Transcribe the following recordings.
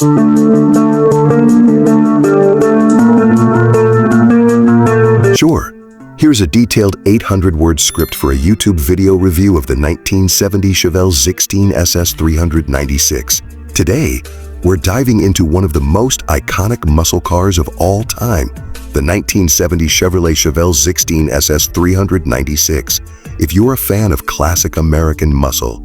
Sure. Here's a detailed 800-word script for a YouTube video review of the 1970 Chevelle Z16 SS 396. Today, we're diving into one of the most iconic muscle cars of all time, the 1970 Chevrolet Chevelle Z16 SS 396. If you're a fan of classic American muscle,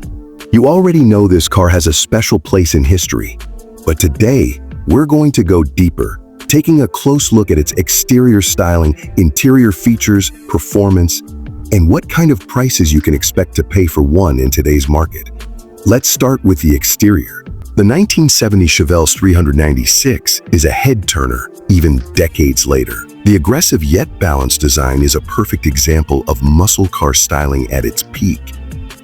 you already know this car has a special place in history. But today, we're going to go deeper, taking a close look at its exterior styling, interior features, performance, and what kind of prices you can expect to pay for one in today's market. Let's start with the exterior. The 1970 Chevelle 396 is a head-turner, even decades later. The aggressive yet balanced design is a perfect example of muscle car styling at its peak.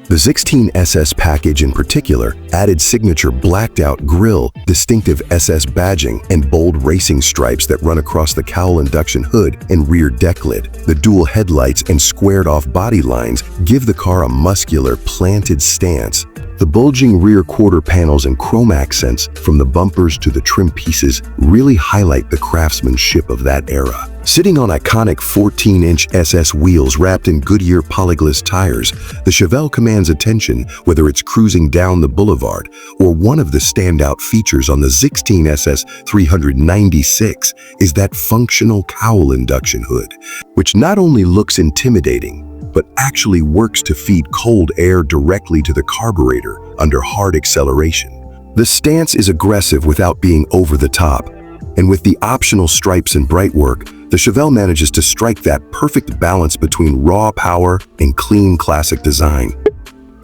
The Z16 SS package in particular added signature blacked-out grille, distinctive SS badging, and bold racing stripes that run across the cowl induction hood and rear deck lid. The dual headlights and squared-off body lines give the car a muscular, planted stance. The bulging rear quarter panels and chrome accents, from the bumpers to the trim pieces, really highlight the craftsmanship of that era. Sitting on iconic 14-inch SS wheels wrapped in Goodyear Polyglass tires, the Chevelle commands attention whether it's cruising down the boulevard, or one of the standout features on the Z16 SS 396 is that functional cowl induction hood, which not only looks intimidating, but actually works to feed cold air directly to the carburetor under hard acceleration. The stance is aggressive without being over the top, and with the optional stripes and bright work, the Chevelle manages to strike that perfect balance between raw power and clean classic design.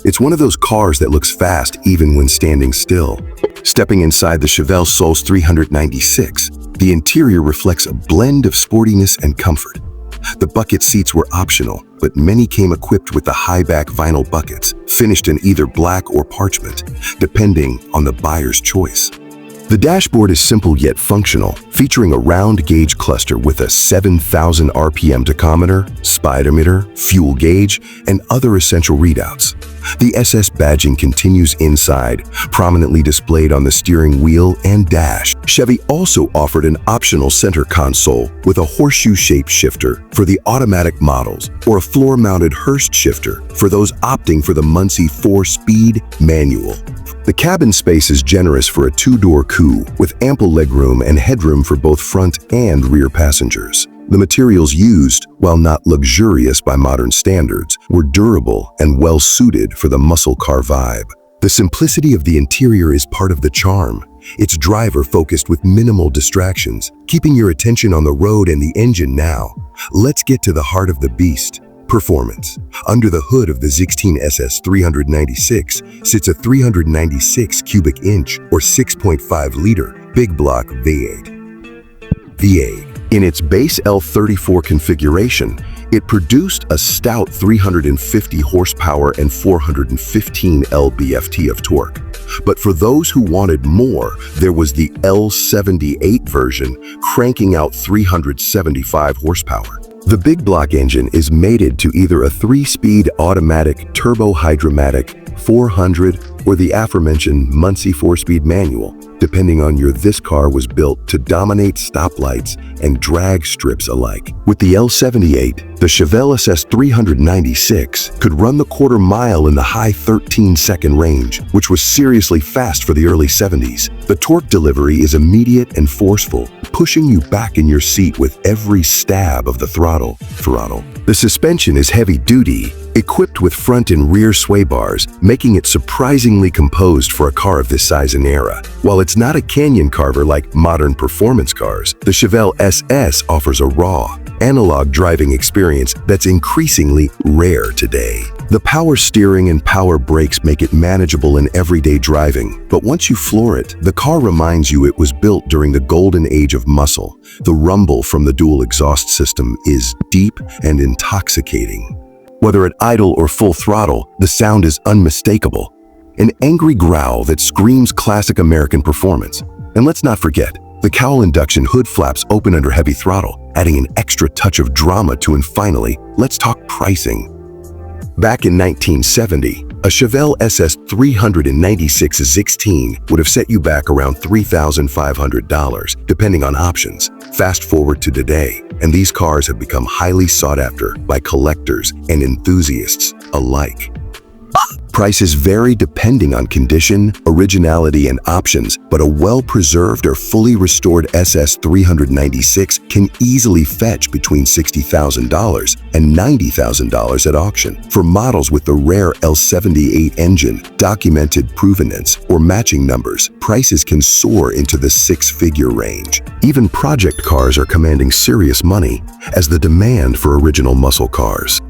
It's one of those cars that looks fast even when standing still. Stepping inside the Chevelle Sols 396, the interior reflects a blend of sportiness and comfort. The bucket seats were optional, but many came equipped with the high-back vinyl buckets, finished in either black or parchment, depending on the buyer's choice. The dashboard is simple yet functional, featuring a round gauge cluster with a 7,000 RPM tachometer, speedometer, fuel gauge, and other essential readouts. The SS badging continues inside, prominently displayed on the steering wheel and dash. Chevy also offered an optional center console with a horseshoe-shaped shifter for the automatic models, or a floor-mounted Hurst shifter for those opting for the Muncie 4-speed manual. The cabin space is generous for a two-door coupe with ample legroom and headroom for both front and rear passengers. The materials used, while not luxurious by modern standards, were durable and well-suited for the muscle car vibe. The simplicity of the interior is part of the charm. Its driver focused with minimal distractions, keeping your attention on the road and the engine now. Let's get to the heart of the beast. Performance. Under the hood of the Z16 SS 396 sits a 396 cubic inch or 6.5-liter big block V8. In its base L34 configuration, it produced a stout 350 horsepower and 415 lb-ft of torque. But for those who wanted more, there was the L78 version, cranking out 375 horsepower. The big block engine is mated to either a 3-speed automatic turbo-hydromatic 400 or the aforementioned Muncie 4-speed manual, depending on your. This car was built to dominate stoplights and drag strips alike. With the L78, the Chevelle SS 396 could run the quarter mile in the high 13-second range, which was seriously fast for the early 70s. The torque delivery is immediate and forceful, pushing you back in your seat with every stab of the throttle. The suspension is heavy-duty, equipped with front and rear sway bars, making it surprisingly composed for a car of this size and era. While it's not a canyon carver like modern performance cars, the Chevelle SS offers a raw, analog driving experience that's increasingly rare today. The power steering and power brakes make it manageable in everyday driving, but once you floor it, the car reminds you it was built during the golden age of muscle. The rumble from the dual exhaust system is deep and intoxicating. Whether at idle or full throttle, the sound is unmistakable. An angry growl that screams classic American performance. And let's not forget, the cowl induction hood flaps open under heavy throttle, adding an extra touch of drama to. And finally, let's talk pricing. Back in 1970, a Chevelle SS396 Z16 would have set you back around $3,500, depending on options. Fast forward to today, and these cars have become highly sought after by collectors and enthusiasts alike. Prices vary depending on condition, originality, and options, but a well-preserved or fully restored SS396 can easily fetch between $60,000 and $90,000 at auction. For models with the rare L78 engine, documented provenance, or matching numbers, prices can soar into the six-figure range. Even project cars are commanding serious money, as the demand for original muscle cars